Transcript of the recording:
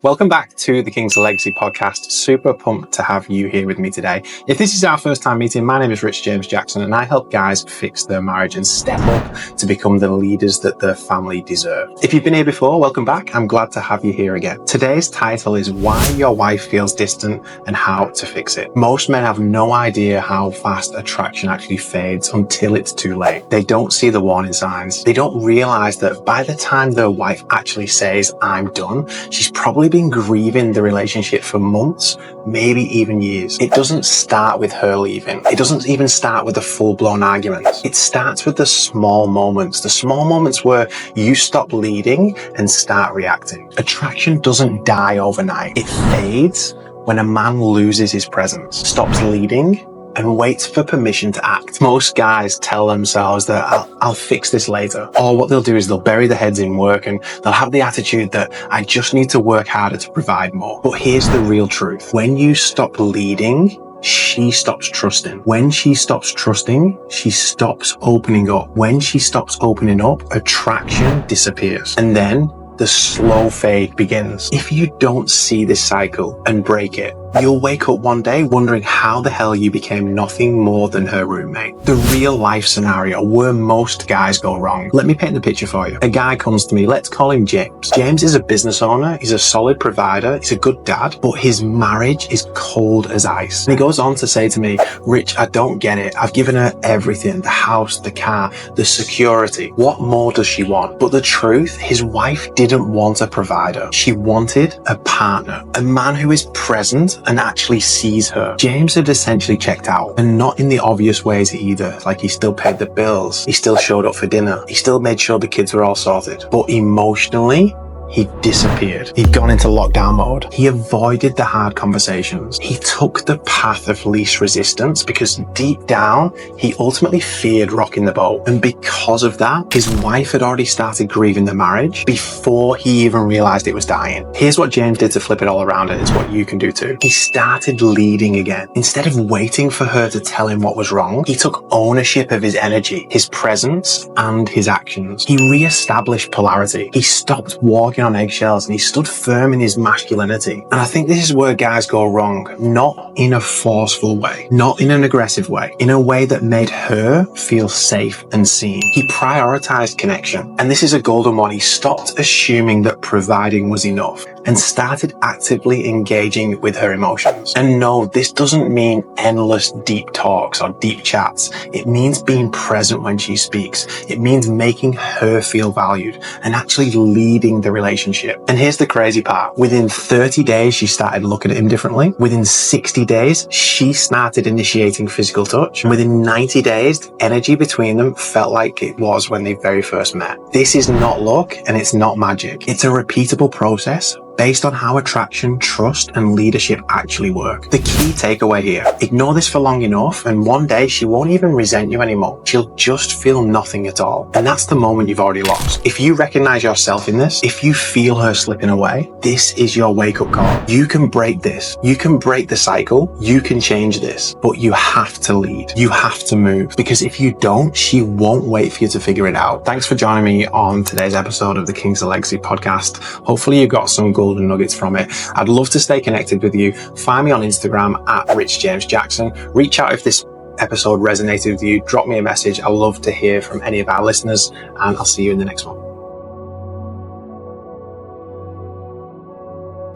Welcome back to the King's Legacy podcast. Super pumped to have you here with me today. If this is our first time meeting, my name is Rich James Jackson and I help guys fix their marriage and step up to become the leaders that their family deserve. If you've been here before, welcome back. I'm glad to have you here again. Today's title is Why Your Wife Feels Distant and How to Fix It. Most men have no idea how fast attraction actually fades until it's too late. They don't see the warning signs. They don't realize that by the time their wife actually says, "I'm done," she's probably been grieving the relationship for months, maybe even years. It doesn't start with her leaving. It doesn't even start with a full-blown argument. It starts with the small moments where you stop leading and start reacting. Attraction doesn't die overnight. It fades when a man loses his presence, stops leading, and waits for permission to act. Most guys tell themselves that I'll fix this later. Or what they'll do is they'll bury their heads in work and they'll have the attitude that I just need to work harder to provide more. But here's the real truth. When you stop leading, she stops trusting. When she stops trusting, she stops opening up. When she stops opening up, attraction disappears. And then the slow fade begins. If you don't see this cycle and break it, you'll wake up one day wondering how the hell you became nothing more than her roommate. The real life scenario where most guys go wrong. Let me paint the picture for you. A guy comes to me, let's call him James. James is a business owner, he's a solid provider, he's a good dad, but his marriage is cold as ice. And he goes on to say to me, Rich, I don't get it. I've given her everything, the house, the car, the security. What more does she want? But the truth, his wife didn't want a provider. She wanted a partner, a man who is present and actually sees her. James had essentially checked out, and not in the obvious ways either. Like he still paid the bills, he still showed up for dinner, he still made sure the kids were all sorted. But emotionally, he disappeared. He'd gone into lockdown mode. He avoided the hard conversations. He took the path of least resistance because deep down, he ultimately feared rocking the boat. And because of that, his wife had already started grieving the marriage before he even realized it was dying. Here's what James did to flip it all around, and it's what you can do too. He started leading again. Instead of waiting for her to tell him what was wrong, he took ownership of his energy, his presence, and his actions. He re-established polarity. He stopped walking on eggshells and he stood firm in his masculinity. And I think this is where guys go wrong. Not in a forceful way, not in an aggressive way, in a way that made her feel safe and seen. He prioritized connection. And this is a golden one. He stopped assuming that providing was enough and started actively engaging with her emotions. And no, this doesn't mean endless deep talks or deep chats. It means being present when she speaks. It means making her feel valued and actually leading the relationship. And here's the crazy part. Within 30 days, she started looking at him differently. Within 60 days, she started initiating physical touch. And within 90 days, the energy between them felt like it was when they very first met. This is not luck and it's not magic. It's a repeatable process based on how attraction, trust, and leadership actually work. The key takeaway here, ignore this for long enough and one day she won't even resent you anymore. She'll just feel nothing at all. And that's the moment you've already lost. If you recognize yourself in this, if you feel her slipping away, this is your wake-up call. You can break this. You can break the cycle. You can change this, but you have to lead. You have to move, because if you don't, she won't wait for you to figure it out. Thanks for joining me on today's episode of the King's Legacy podcast. Hopefully you got some golden nuggets from it. I'd love to stay connected with you. Find me on Instagram at Rich James Jackson. Reach out if this episode resonated with you. Drop me a message. I'd love to hear from any of our listeners, and I'll see you in the next one.